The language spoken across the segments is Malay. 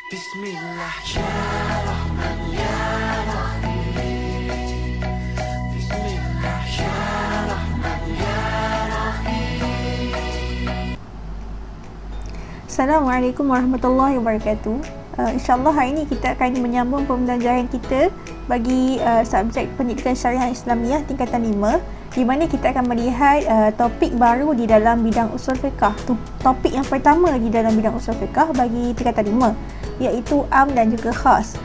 Bismillah ya Rahman ya Rahim. Bismillah ya Rahman ya Rahim. Assalamualaikum warahmatullahi wabarakatuh. InsyaAllah hari ini kita akan menyambung pembelajaran kita bagi subjek pendidikan syariah Islamiah tingkatan 5, di mana kita akan melihat topik baru di dalam bidang usul fiqah. Topik yang pertama di dalam bidang usul fiqah bagi tingkatan 5, iaitu am dan juga khas.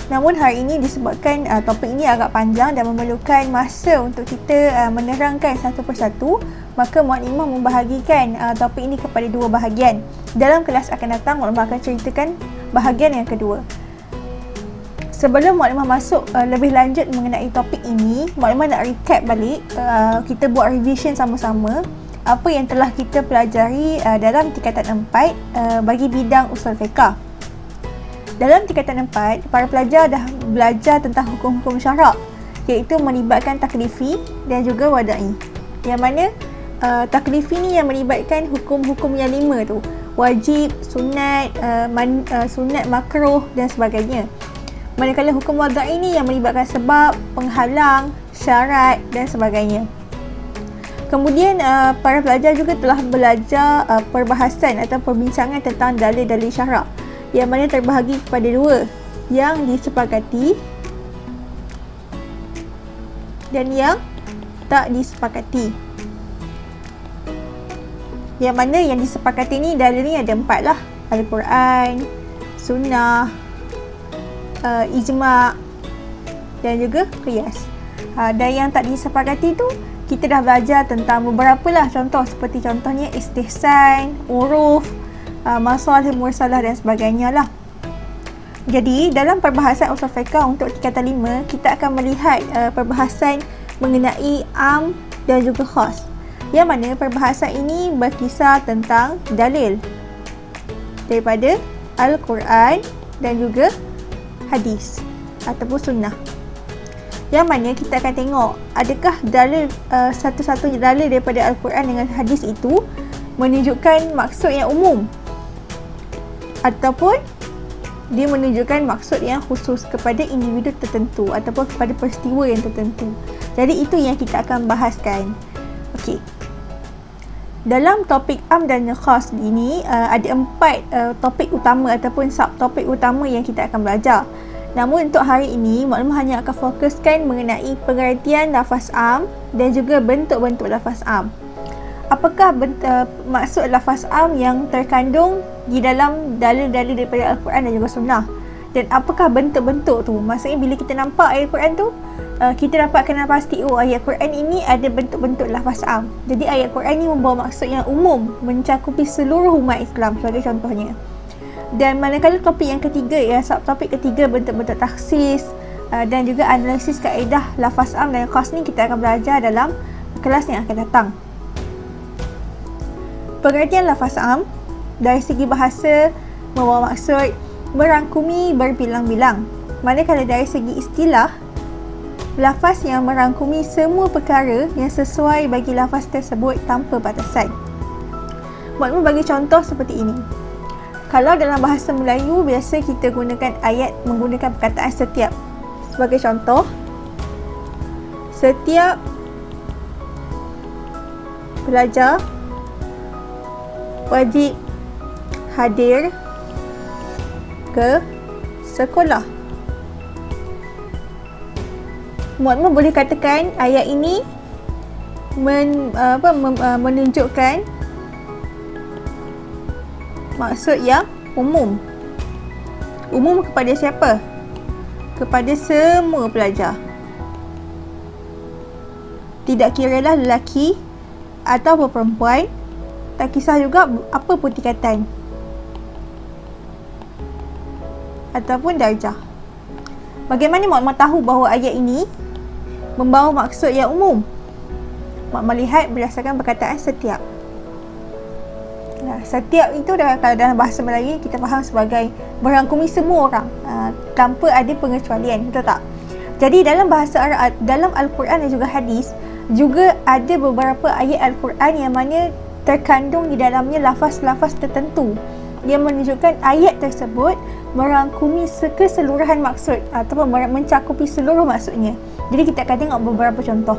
Namun hari ini disebabkan topik ini agak panjang dan memerlukan masa untuk kita menerangkan satu persatu, maka Mu'alimah membahagikan topik ini kepada dua bahagian. Dalam kelas akan datang, Mu'alimah akan ceritakan bahagian yang kedua. Sebelum Mu'alimah masuk lebih lanjut mengenai topik ini, Mu'alimah nak recap balik, kita buat revision sama-sama apa yang telah kita pelajari dalam tingkatan 4 bagi bidang usul fiqah. Dalam tingkatan 4, para pelajar dah belajar tentang hukum-hukum syarak, iaitu melibatkan taklifi dan juga wada'i. Yang mana taklifi ni yang melibatkan hukum-hukum yang 5 tu, wajib, sunat, sunat, makruh dan sebagainya. Manakala hukum wada'i ni yang melibatkan sebab, penghalang, syarat dan sebagainya. Kemudian para pelajar juga telah belajar perbahasan atau perbincangan tentang dalil-dalil syarak, yang mana terbahagi kepada dua, yang disepakati dan yang tak disepakati. Yang mana yang disepakati ni dalil ni ada 4 lah: Al-Quran, Sunnah, Ijma' dan juga Qiyas. Dan yang tak disepakati tu kita dah belajar tentang beberapa lah contoh, seperti contohnya istihsan, uruf, masalih mursalah dan sebagainya lah. Jadi dalam perbahasan usul fiqah untuk tingkatan 5, kita akan melihat perbahasan mengenai am dan juga khas, yang mana perbahasan ini berkisar tentang dalil daripada Al-Quran dan juga hadis ataupun sunnah. Yang mana kita akan tengok adakah dalil satu-satu dalil daripada Al-Quran dengan hadis itu menunjukkan maksud yang umum, ataupun dia menunjukkan maksud yang khusus kepada individu tertentu ataupun kepada peristiwa yang tertentu. Jadi itu yang kita akan bahaskan. Okey. Dalam topik am dan khas ini ada 4 topik utama ataupun subtopik utama yang kita akan belajar. Namun untuk hari ini, Mu'alimah hanya akan fokuskan mengenai pengertian lafaz am dan juga bentuk-bentuk lafaz am. Apakah maksud lafaz am yang terkandung di dalam dalil-dalil daripada Al-Quran dan juga Sunnah? Dan apakah bentuk-bentuk tu? Maksudnya bila kita nampak ayat Quran tu, kita dapat kenal pasti, oh ayat Quran ini ada bentuk-bentuk lafaz am. Jadi ayat Quran ini membawa maksud yang umum, mencakupi seluruh umat Islam sebagai contohnya. Dan manakala topik yang ketiga, subtopik ketiga, bentuk-bentuk taksis dan juga analisis kaedah lafaz am dan khas ni kita akan belajar dalam kelas yang akan datang. Pengertian lafaz am dari segi bahasa membawa maksud merangkumi berbilang-bilang. Manakala dari segi istilah, lafaz yang merangkumi semua perkara yang sesuai bagi lafaz tersebut tanpa batasan. Mu'alimah bagi contoh seperti ini. Kalau dalam bahasa Melayu, biasa kita gunakan ayat menggunakan perkataan setiap. Sebagai contoh, setiap pelajar wajib hadir ke sekolah. Mu'alimah boleh katakan ayat ini menunjukkan maksud yang umum. Umum kepada siapa? Kepada semua pelajar. Tidak kiralah lelaki atau perempuan, tak kisah juga apa pun tingkatan ataupun darjah. Bagaimana Mu'alimah tahu bahawa ayat ini membawa maksud yang umum? Mu'alimah lihat berdasarkan perkataan setiap. Setiap itu kalau dalam bahasa Melayu kita faham sebagai merangkumi semua orang tanpa ada pengecualian, betul tak? Jadi dalam bahasa Arab, dalam Al-Quran dan juga hadis, juga ada beberapa ayat Al-Quran yang mana terkandung di dalamnya lafaz-lafaz tertentu dia menunjukkan ayat tersebut merangkumi keseluruhan maksud ataupun mencakupi seluruh maksudnya. Jadi kita akan tengok beberapa contoh.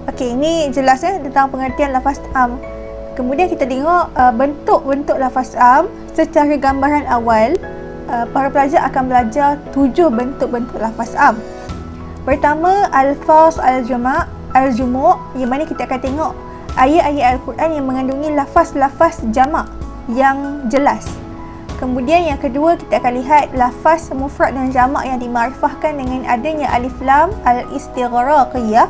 Okey, ini jelas tentang pengertian lafaz am. Kemudian kita tengok bentuk-bentuk lafaz am secara gambaran awal. Para pelajar akan belajar 7 bentuk-bentuk lafaz am. Pertama, alfaz al-jumu' yang mana kita akan tengok ayat-ayat Al-Quran yang mengandungi lafaz-lafaz jamak yang jelas. Kemudian yang kedua, kita akan lihat lafaz mufrad dan jamak yang dimakrifahkan dengan adanya alif lam al-istighraqiyah.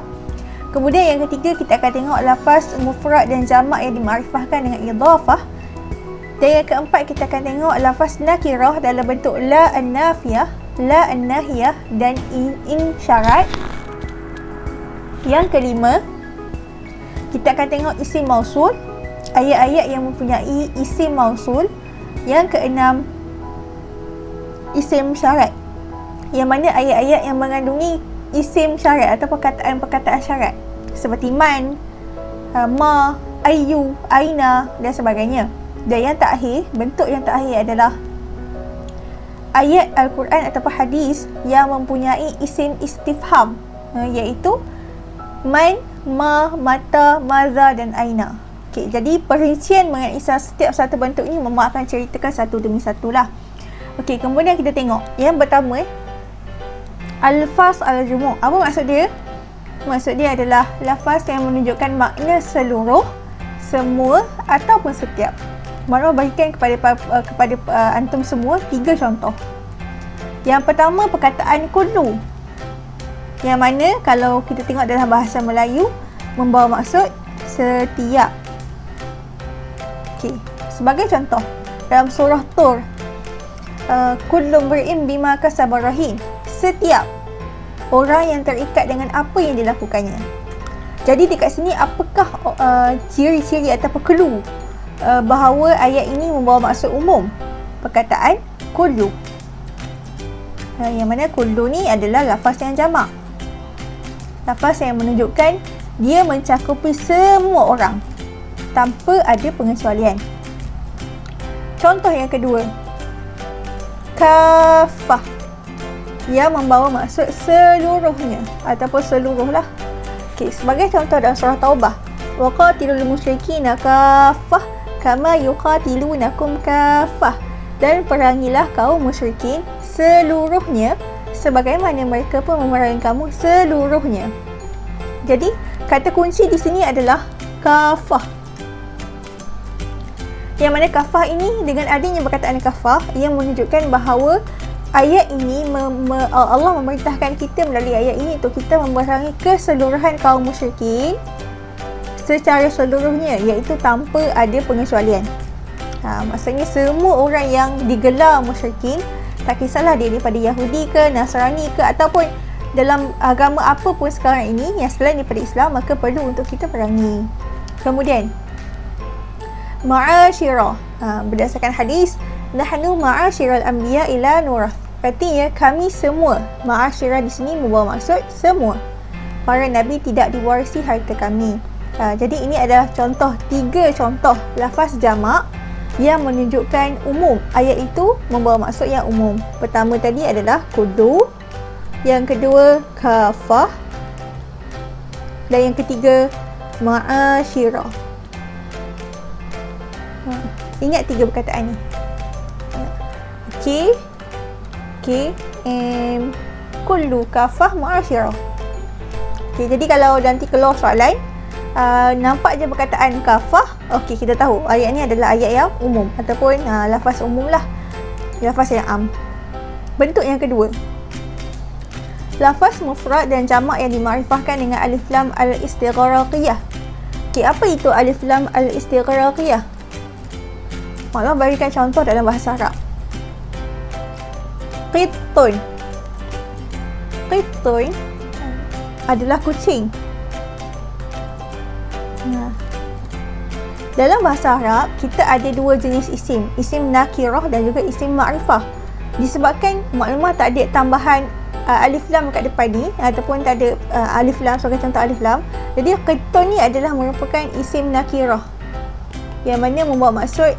Kemudian yang ketiga, kita akan tengok lafaz mufrad dan jamak yang dimakrifahkan dengan idhafah. Dan yang keempat, kita akan tengok lafaz nakirah dalam bentuk la an-nafiyah, la an-nahiyah dan in syarat. Yang kelima, kita akan tengok isim mausul, ayat-ayat yang mempunyai isim mausul. Yang keenam, isim syarat, yang mana ayat-ayat yang mengandungi isim syarat atau perkataan-perkataan syarat seperti man, ma, ayu, aina dan sebagainya. Dan yang terakhir, bentuk yang terakhir adalah ayat Al-Quran ataupun hadis yang mempunyai isim istifham, iaitu man, ma, mata, maza dan aina. Okey, jadi perincian mengenai setiap satu bentuk ini Mama akan ceritakan satu demi satu lah. Okey, kemudian kita tengok yang pertama, alfaz al-jumu'. Apa maksud dia? Maksud dia adalah lafaz yang menunjukkan makna seluruh, semua ataupun setiap. Mama berikan kepada antum semua 3 contoh. Yang pertama, perkataan kullu, yang mana kalau kita tengok dalam bahasa Melayu membawa maksud setiap. Okey, sebagai contoh dalam surah Tur, kullu mri'in bima kasaba rahin, setiap orang yang terikat dengan apa yang dilakukannya. Jadi dekat sini apakah ciri-ciri atau clue bahawa ayat ini membawa maksud umum? Perkataan kullu, yang mana kullu ni adalah lafaz yang jamak, lafaz yang menunjukkan dia mencakupi semua orang tanpa ada pengecualian. Contoh yang kedua, kafah, yang membawa maksud seluruhnya ataupun seluruhlah. Okey, sebagai contoh dalam surah Taubah, waqatilul musyrikina kafah kama yuqatilunakum kafah, dan perangilah kaum musyrikin seluruhnya sebagaimana mereka pun memerangi kamu seluruhnya. Jadi kata kunci di sini adalah kafah. Yang mana kafah ini, dengan adanya perkataan kafah, yang menunjukkan bahawa ayat ini Allah memerintahkan kita melalui ayat ini untuk kita memerangi keseluruhan kaum musyrikin secara seluruhnya, iaitu tanpa ada pengecualian. Maksudnya semua orang yang digelar musyrikin, tak kisahlah dia daripada Yahudi ke, Nasrani ke, ataupun dalam agama apa pun sekarang ini yang selain daripada Islam, maka perlu untuk kita perangi. Kemudian ma'asyirah, berdasarkan hadis, nahnu ma'asyiral anbiya ila nurath, artinya kami semua. Ma'asyirah di sini membawa maksud semua. Para nabi tidak diwarisi harta kami. Jadi ini adalah contoh, 3 contoh lafaz jamak yang menunjukkan umum. Ayat itu membawa maksud yang umum. Pertama tadi adalah kullu, yang kedua kafah, dan yang ketiga ma'asyirah. Ingat 3 perkataan ni. Okey, kullu, kafah, ma'asyirah. Okey, jadi kalau nanti keluar soalan, nampak je perkataan kafah, okey, kita tahu ayat ni adalah ayat yang umum ataupun lafaz umum lah, lafaz yang am. Bentuk yang kedua, lafaz mufrad dan jamak yang dimakrifahkan dengan alif lam al-istighraqiyah. Okey, apa itu alif lam al-istighraqiyah? Malah berikan contoh dalam bahasa Arab. Qittun, qittun adalah kucing. Dalam bahasa Arab, kita ada 2 jenis isim, isim nakirah dan juga isim ma'rifah. Disebabkan maklumat tak ada tambahan alif lam kat depan ni, ataupun tak ada alif lam sebagai contoh alif lam, jadi qittun ni adalah merupakan isim nakirah yang mana membawa maksud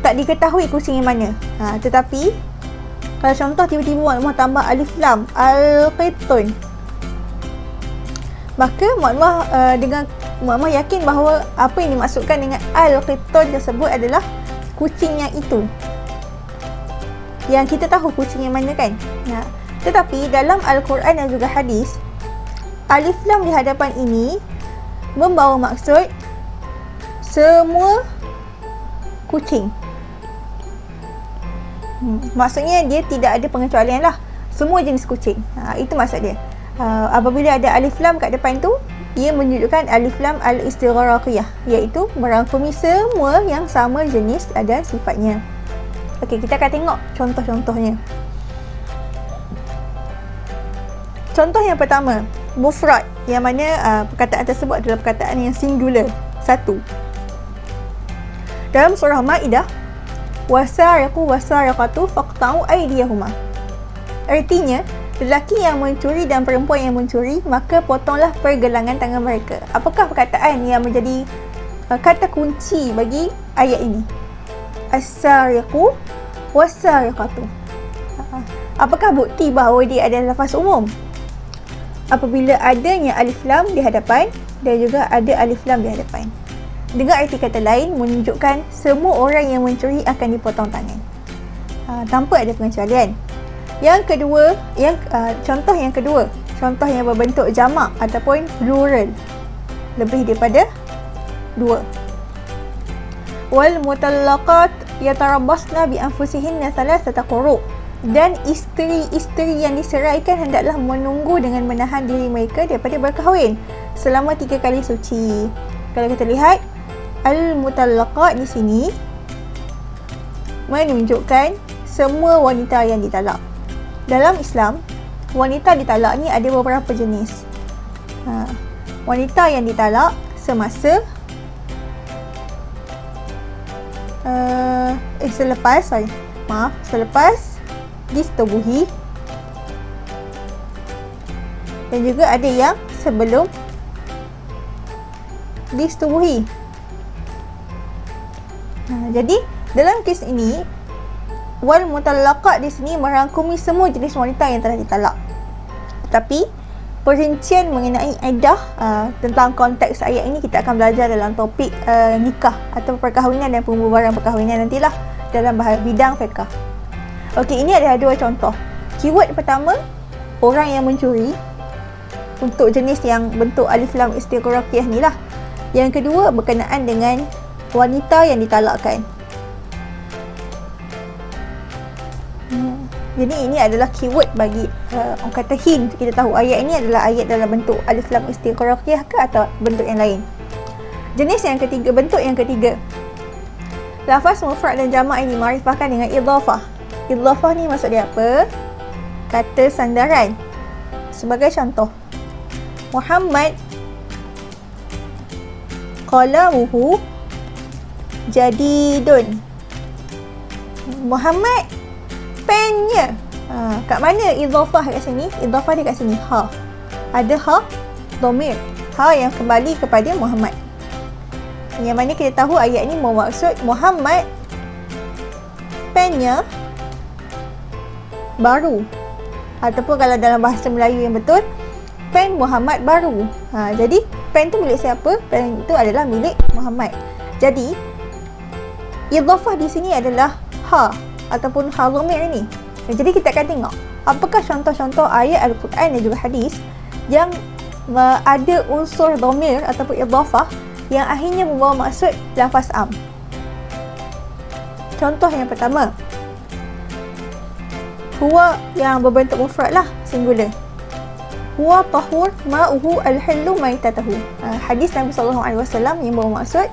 tak diketahui kucing yang mana. Tetapi kalau contoh tiba-tiba makmumah tambah alif lam al-qittun, maka makmumah yakin bahawa apa yang dimaksudkan dengan al-qittun tersebut adalah kucing yang itu. Yang kita tahu kucing yang mana kan. Tetapi dalam Al-Quran dan juga hadis, alif lam di hadapan ini membawa maksud semua kucing. Maksudnya dia tidak ada pengecualian lah, semua jenis kucing. Itu maksud dia. Apabila ada alif lam kat depan tu, ia menunjukkan alif lam al-istighraqiyah, iaitu merangkumi semua yang sama jenis dan sifatnya. Okey, kita akan tengok contoh-contohnya. Contoh yang pertama, mufrad, yang mana perkataan tersebut adalah perkataan yang singular, satu. Dalam surah Maidah, wasariqu wasariqatu faqta'u aydiyahuma. Artinya, lelaki yang mencuri dan perempuan yang mencuri, maka potonglah pergelangan tangan mereka. Apakah perkataan yang menjadi kata kunci bagi ayat ini? As-sariqu was-sariqatu. Apakah bukti bahawa dia adalah lafaz umum? Apabila adanya alif lam di hadapan dan juga ada alif lam di hadapan. Dengan arti kata lain, menunjukkan semua orang yang mencuri akan dipotong tangan, tanpa ada pengecualian. Yang kedua, contoh yang kedua, contoh yang berbentuk jamak ataupun plural, lebih daripada dua. Wal mutallaqat yatarabbasna bi anfusihinna thalathata quru'. Dan isteri-isteri yang diceraikan hendaklah menunggu dengan menahan diri mereka daripada berkahwin selama 3 kali suci. Kalau kita lihat, al-mutallaqat di sini menunjukkan semua wanita yang ditalak. Dalam Islam, wanita ditalak ni ada beberapa jenis. Wanita yang ditalak semasa selepas disetubuhi, dan juga ada yang sebelum disetubuhi. Jadi dalam kes ini, wal mutallaqat di sini merangkumi semua jenis wanita yang telah ditalak. Tetapi perincian mengenai iddah, tentang konteks ayat ini kita akan belajar dalam topik nikah atau perkahwinan dan pembubaran perkahwinan nantilah dalam bidang fiqh. Okey, ini ada 2 contoh. Keyword pertama, orang yang mencuri, untuk jenis yang bentuk alif lam istighraqiyah ni lah. Yang kedua berkenaan dengan wanita yang ditalakkan. Jadi ini adalah keyword bagi orang kata hint. Kita tahu ayat ini adalah ayat dalam bentuk alif lam istighraqiyah ke atau bentuk yang lain. Jenis yang ketiga, bentuk yang ketiga, lafaz mufrad dan jamak ini makrifahkan dengan idhafah. Idhafah ni maksud dia apa? Kata sandaran. Sebagai contoh, Muhammad qalamuhu jadidun. Muhammad pennya. Kat mana idhafah kat sini? Idhafah dia kat sini, ha. Ada ha dhamir, ha yang kembali kepada Muhammad. Yang mana kita tahu ayat ni bermaksud Muhammad pennya baru, ataupun kalau dalam bahasa Melayu yang betul, pen Muhammad baru. Jadi pen tu milik siapa? Pen itu adalah milik Muhammad. Jadi idhafah di sini adalah ha ataupun ha dhamir ini. Jadi kita akan tengok apakah contoh-contoh ayat Al-Quran dan juga hadis yang ada unsur dhamir ataupun idhafah yang akhirnya membawa maksud lafaz am. Contoh yang pertama, huwa yang berbentuk mufrad lah, singular. Huwa tahur ma'uhu al-hillu maitatahu. Hadis Nabi SAW yang bermaksud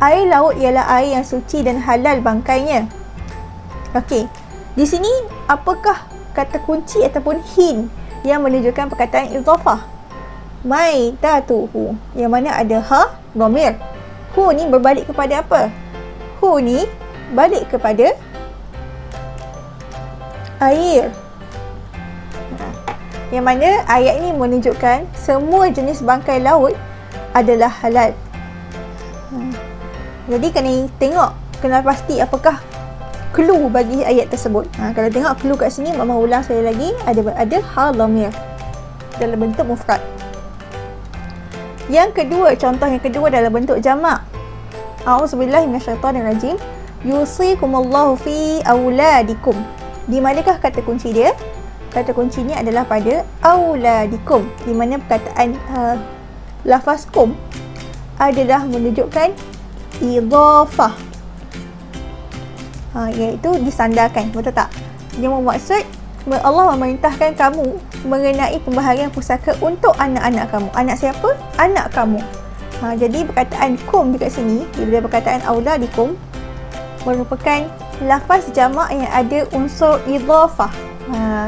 air laut ialah air yang suci dan halal bangkainya. Okey, di sini apakah kata kunci ataupun hint yang menunjukkan perkataan idhafah? Maitatuhu, yang mana ada ha dhamir. Hu ni berbalik kepada apa? Hu ni balik kepada air. Yang mana ayat ini menunjukkan semua jenis bangkai laut adalah halal. Jadi kena tengok kena pasti apakah clue bagi ayat tersebut. Kalau tengok clue kat sini, Mama ulang sekali lagi, ada hal dhamir dalam bentuk mufrad. Yang kedua, contoh yang kedua dalam bentuk jamak. A'udzubillahi minasyaitonirrajim. Yusikumullahu fi auladikum. Di manakah kata kunci dia? Kata kuncinya adalah pada auladikum, di mana perkataan lafaz kum adalah menunjukkan idhafah, iaitu disandarkan, betul tak? Dia bermaksud Allah memerintahkan kamu mengenai pembahagian pusaka untuk anak-anak kamu. Anak siapa? Anak kamu. Jadi perkataan kum dekat sini, bila perkataan auladikum, merupakan lafaz jamak yang ada unsur idhafah.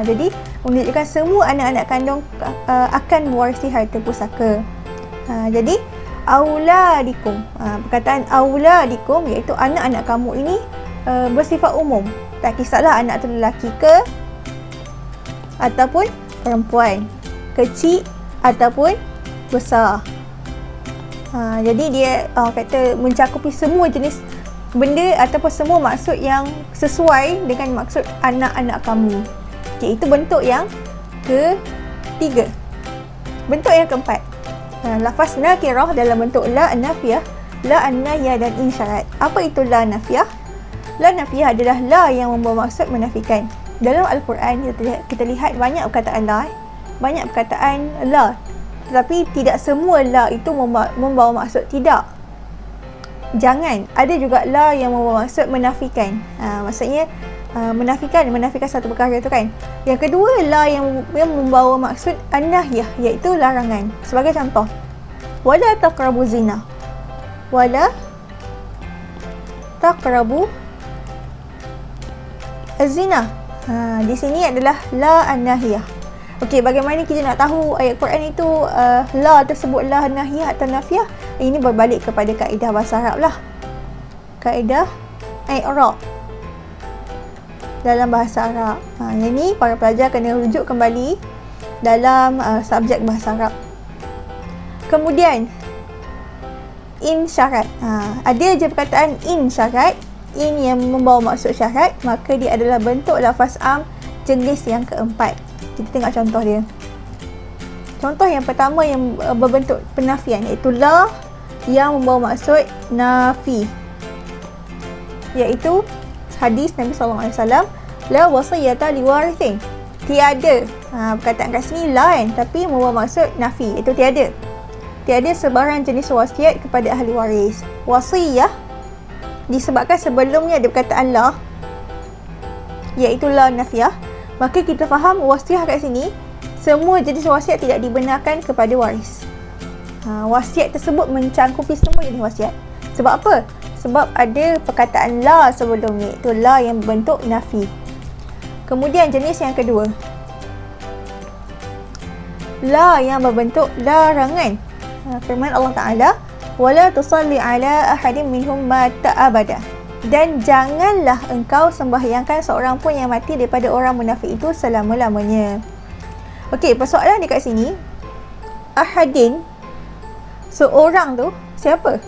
Jadi menunjukkan semua anak-anak kandung akan mewarisi harta pusaka. Jadi auladikum, perkataan auladikum iaitu anak-anak kamu ini bersifat umum. Tak kisahlah anak tu lelaki ke ataupun perempuan, kecil ataupun besar. Jadi dia kata mencakupi semua jenis benda ataupun semua maksud yang sesuai dengan maksud anak-anak kamu. Iaitu bentuk yang ketiga. Bentuk yang keempat, lafaz nakirah dalam bentuk la an-nafiyah, la an-nahiyah dan insyarat. Apa itu la nafiyah? La nafiyah adalah la yang membawa maksud menafikan. Dalam Al-Quran kita lihat banyak perkataan la, banyak perkataan la, tetapi tidak semua la itu membawa maksud tidak. Jangan, ada juga la yang membawa maksud menafikan. Maksudnya menafikan satu perkara itu kan. Yang kedua, la yang membawa maksud an-nahyah, iaitu larangan. Sebagai contoh, wala taqrabu zina, wala taqrabu az-zina. Di sini adalah la an-nahyah. Okey, bagaimana kita nak tahu ayat Quran itu la tersebut la an-nahyah atau nafiyah? Ini berbalik kepada kaedah bahasa Arab lah. Kaedah i'rab dalam bahasa Arab. Yang ni para pelajar kena rujuk kembali dalam subjek bahasa Arab. Kemudian in syarat. Ada je perkataan in syarat, in yang membawa maksud syarat, maka dia adalah bentuk lafaz am jenis yang keempat. Kita tengok contoh dia. Contoh yang pertama yang berbentuk penafian, iaitu la yang membawa maksud nafi, iaitu hadis Nabi SAW, la wasiyata liwarithin. Tiada. Perkataan kat sini la kan, tapi membawa maksud nafi, iaitu tiada. Tiada sebarang jenis wasiat kepada ahli waris. Wasiyah disebabkan sebelumnya ada perkataan la, iaitu la nafiyah, maka kita faham wasiat kat sini semua jenis wasiat tidak dibenarkan kepada waris. Wasiat tersebut mencangkupi semua jenis wasiat. Sebab apa? Sebab ada perkataan la sebelumnya, iaitu la yang berbentuk nafi. Kemudian jenis yang kedua, la yang berbentuk larangan. Firman Allah Ta'ala, wala tusalli ala ahadin minhum mata abada. Dan janganlah engkau sembahyangkan seorang pun yang mati daripada orang munafik itu selama-lamanya. Okey, persoalan dekat sini, ahadin, seorang tu siapa?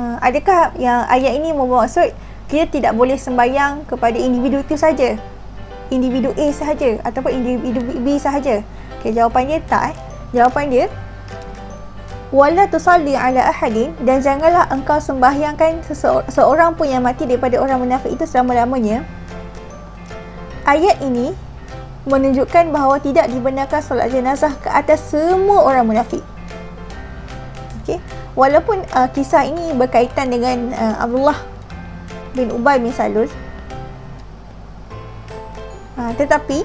Adakah yang ayat ini bermaksud kita tidak boleh sembahyang kepada individu itu saja, individu A sahaja ataupun individu B sahaja? Okey, jawapan dia tak. Jawapan dia, wala tusalli ala ahadin, dan janganlah engkau sembahyangkan seorang pun yang mati daripada orang munafik itu selama-lamanya. Ayat ini menunjukkan bahawa tidak dibenarkan solat jenazah ke atas semua orang munafik. Okey, walaupun kisah ini berkaitan dengan Abdullah bin Ubay bin Salul, tetapi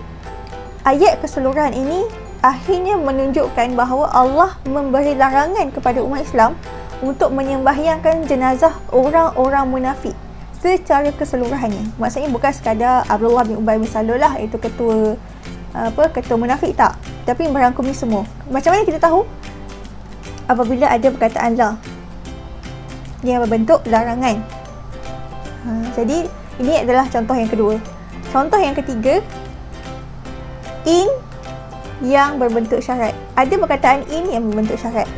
ayat keseluruhan ini akhirnya menunjukkan bahawa Allah memberi larangan kepada umat Islam untuk menyembahyangkan jenazah orang-orang munafik secara keseluruhannya. Maksudnya bukan sekadar Abdullah bin Ubay bin Salul lah, iaitu ketua munafik, tak, tapi merangkumi semua. Macam mana kita tahu? Apabila ada perkataan la yang berbentuk larangan. Jadi ini adalah contoh yang kedua. Contoh yang ketiga, in yang berbentuk syarat. Ada perkataan in yang berbentuk syarat.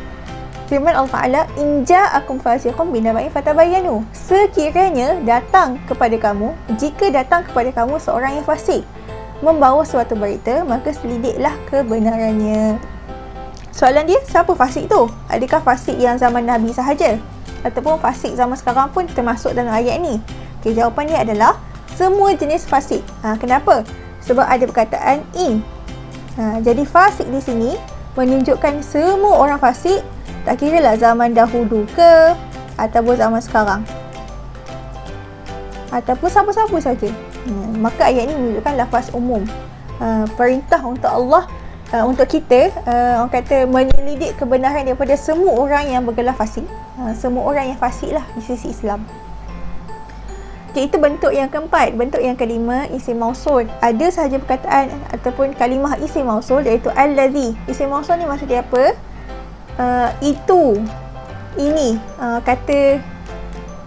Firman Allah Ta'ala, in ja'akum fasiqun binaba'in fatabayyanu. Sekiranya datang kepada kamu, jika datang kepada kamu seorang yang fasik membawa suatu berita, maka selidiklah kebenarannya. Soalan dia, siapa fasik tu? Adakah fasik yang zaman Nabi sahaja? Ataupun fasik zaman sekarang pun termasuk dalam ayat ni? Okay, jawapan dia adalah semua jenis fasik. Kenapa? Sebab ada perkataan in. Jadi fasik di sini menunjukkan semua orang fasik, tak kira lah zaman dahulu ke ataupun zaman sekarang, ataupun siapa-siapa saja. Maka ayat ini menunjukkan lafaz umum. Perintah untuk Allah, untuk kita, orang kata menyelidik kebenaran daripada semua orang yang bergelar fasik. Semua orang yang fasik lah di sisi Islam. Okay, itu bentuk yang keempat. Bentuk yang kelima, isim mausul. Ada sahaja perkataan ataupun kalimah isim mausul, iaitu allazi. Isim mausul ni maksud dia apa? Itu, ini,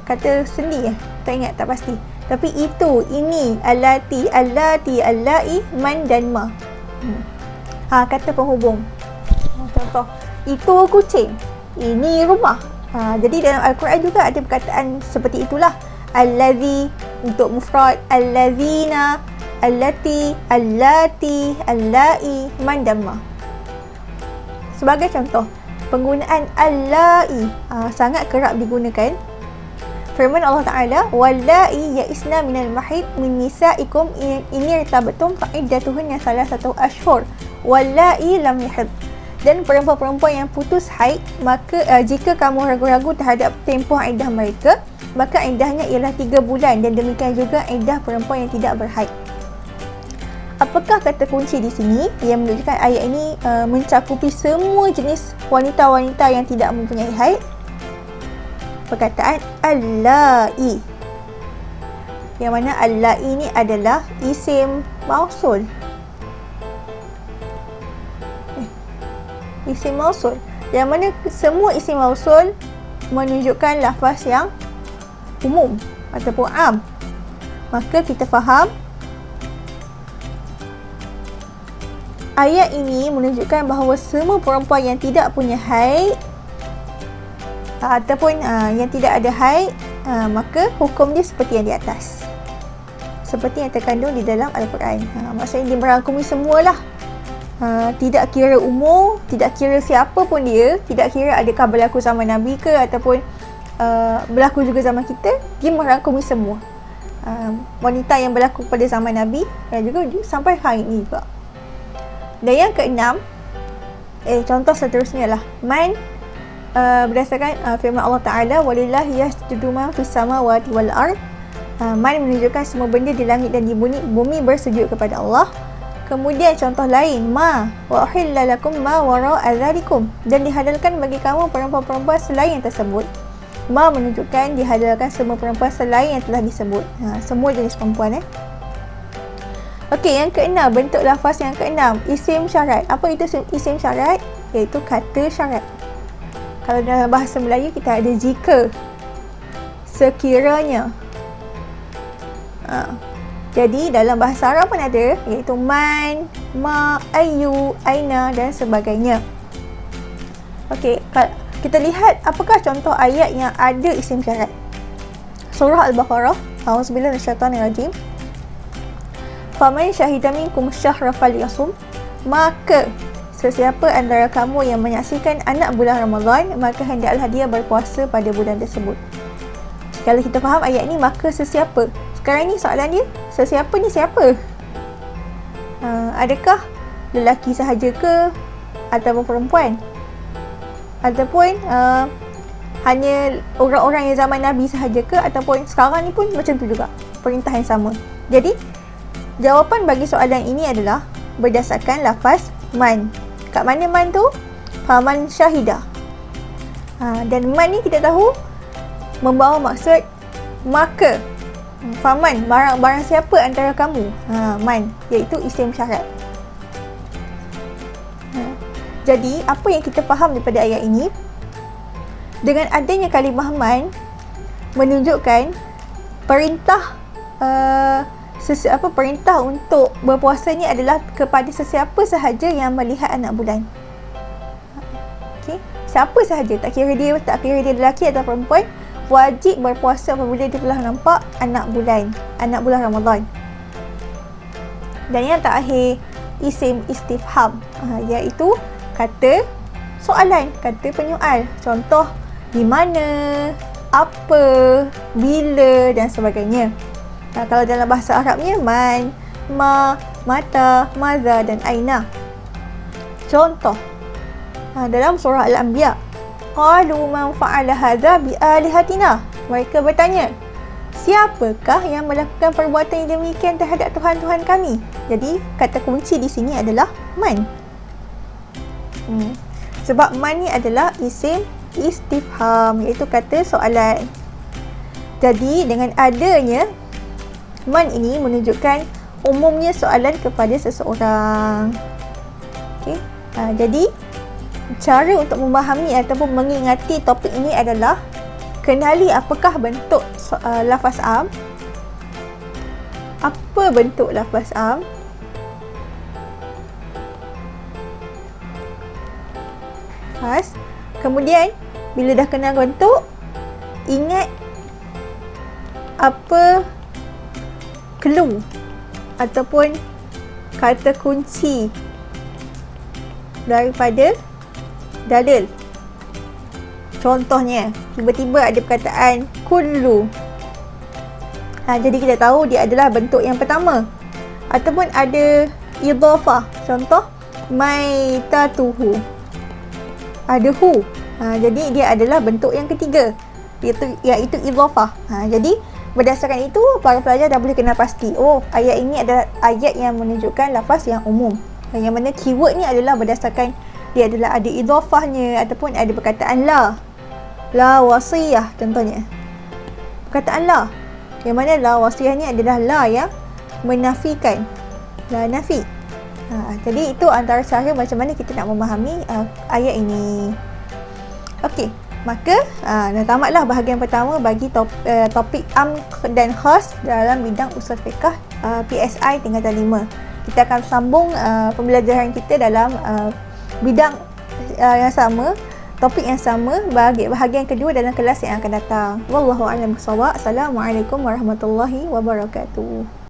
kata sendi tak ingat, tak pasti. Tapi itu, ini, allati, allai, man dan ma. Kata penghubung. Contoh, itu kucing, ini rumah. Jadi dalam Al-Quran juga ada perkataan seperti itulah. Allazi untuk mufrad, allazina, allati, allati, allai, man dan ma. Sebagai contoh, penggunaan allai sangat kerap digunakan. Firman Allah Ta'ala, wallai ya'isna minal mahid min nisaikum in irtabtum fa'iddatuhunna salasatu ashhur wallai lam yahid. Dan perempuan-perempuan yang putus haid, maka jika kamu ragu-ragu terhadap tempoh iddah mereka, maka iddahnya ialah 3 bulan, dan demikian juga iddah perempuan yang tidak berhaid. Apakah kata kunci di sini yang menunjukkan ayat ini mencakupi semua jenis wanita-wanita yang tidak mempunyai haid? Perkataan allai, yang mana allai ini adalah isim mausul. Isim mausul, yang mana semua isim mausul menunjukkan lafaz yang umum ataupun am. Maka kita faham ayat ini menunjukkan bahawa semua perempuan yang tidak punya haid ataupun yang tidak ada haid, maka hukum dia seperti yang di atas, seperti yang terkandung di dalam Al-Quran. Maksudnya dia merangkumi semualah. Tidak kira umur, tidak kira siapa pun dia, tidak kira adakah berlaku zaman Nabi ke ataupun berlaku juga zaman kita, dia merangkumi semua. Wanita yang berlaku pada zaman Nabi dan juga sampai hari ini juga. Dan yang keenam, contoh seterusnya lah, man, berdasarkan firman Allah Ta'ala, walillahi yasjudu man fis samawati wal ard. Man menunjukkan semua benda di langit dan di bumi bersujud kepada Allah. Kemudian contoh lain, ma wa uhilla lakum ma wara'a dzalikum, dan dihalalkan bagi kamu perempuan-perempuan selain yang tersebut. Ma menunjukkan dihalalkan semua perempuan selain yang telah disebut. Semua jenis perempuan. Okey, yang keenam, bentuk lafaz yang keenam, isim syarat. Apa itu isim syarat? Iaitu kata syarat. Kalau dalam bahasa Melayu kita ada jika, sekiranya. Jadi dalam bahasa Arab pun ada, iaitu man, ma, ayu, aina dan sebagainya. Okey, kita lihat apakah contoh ayat yang ada isim syarat. Surah Al-Baqarah, A'udzubillahi minasyaitanirrajim. Faman syahida minkum syahra falyasum, maka sesiapa antara kamu yang menyaksikan anak bulan Ramadan, maka hendaklah dia berpuasa pada bulan tersebut. Kalau kita faham ayat ni, maka sesiapa. Sekarang ni soalan dia, sesiapa ni siapa? Adakah lelaki sahaja ke ataupun perempuan? Ataupun hanya orang-orang yang zaman Nabi sahaja ke, ataupun sekarang ni pun macam tu juga, perintah yang sama. Jadi jawapan bagi soalan ini adalah berdasarkan lafaz man. Kat mana man tu? Faman syahidah. Dan man ni kita tahu membawa maksud maka. Faman, barang siapa antara kamu. Man, iaitu isim syarat. Jadi apa yang kita faham daripada ayat ini, dengan adanya kalimah man menunjukkan perintah perintah untuk berpuasa ni adalah kepada sesiapa sahaja yang melihat anak bulan. Okay. siapa sahaja, tak kira dia lelaki atau perempuan, wajib berpuasa apabila dia telah nampak anak bulan Ramadan. Dan yang terakhir, isim istifham, iaitu kata soalan, kata penyoal. Contoh, di mana, apa, bila dan sebagainya. Kalau dalam bahasa Arabnya, man, ma, mata, maza dan aina. Contoh, dalam surah Al-Anbiya, qalu man fa'ala hadza bi alihatina. Mereka bertanya, siapakah yang melakukan perbuatan yang demikian terhadap Tuhan-Tuhan kami? Jadi, kata kunci di sini adalah man. Sebab man ni adalah isim istifham, iaitu kata soalan. Jadi, dengan adanya man ini menunjukkan umumnya soalan kepada seseorang. Okey. Jadi, cara untuk memahami ataupun mengingati topik ini adalah kenali apakah bentuk lafaz am. Apa bentuk lafaz am? Kemudian, bila dah kenal bentuk, ingat apa clue ataupun kata kunci daripada dalil. Contohnya, tiba-tiba ada perkataan kullu. Jadi kita tahu dia adalah bentuk yang pertama. Ataupun ada idhafah. Contoh, maitatuhu. Ada hu. Jadi dia adalah bentuk yang ketiga, iaitu idhafah. Jadi berdasarkan itu, para pelajar dah boleh kenal pasti, ayat ini adalah ayat yang menunjukkan lafaz yang umum. Yang mana keyword ni adalah berdasarkan dia adalah ada idhafahnya ataupun ada perkataan la wasiyah contohnya. Perkataan la, yang mana la wasiyah ni adalah la yang menafikan, la nafi. Jadi itu antara cara macam mana kita nak memahami ayat ini. Okey, maka dah tamatlah bahagian pertama bagi topik am dan khas dalam bidang usul fiqh PSI tingkatan 5. Kita akan sambung pembelajaran kita dalam bidang yang sama, topik yang sama bagi bahagian kedua dalam kelas yang akan datang. Wallahu a'lam bissawab. Assalamualaikum warahmatullahi wabarakatuh.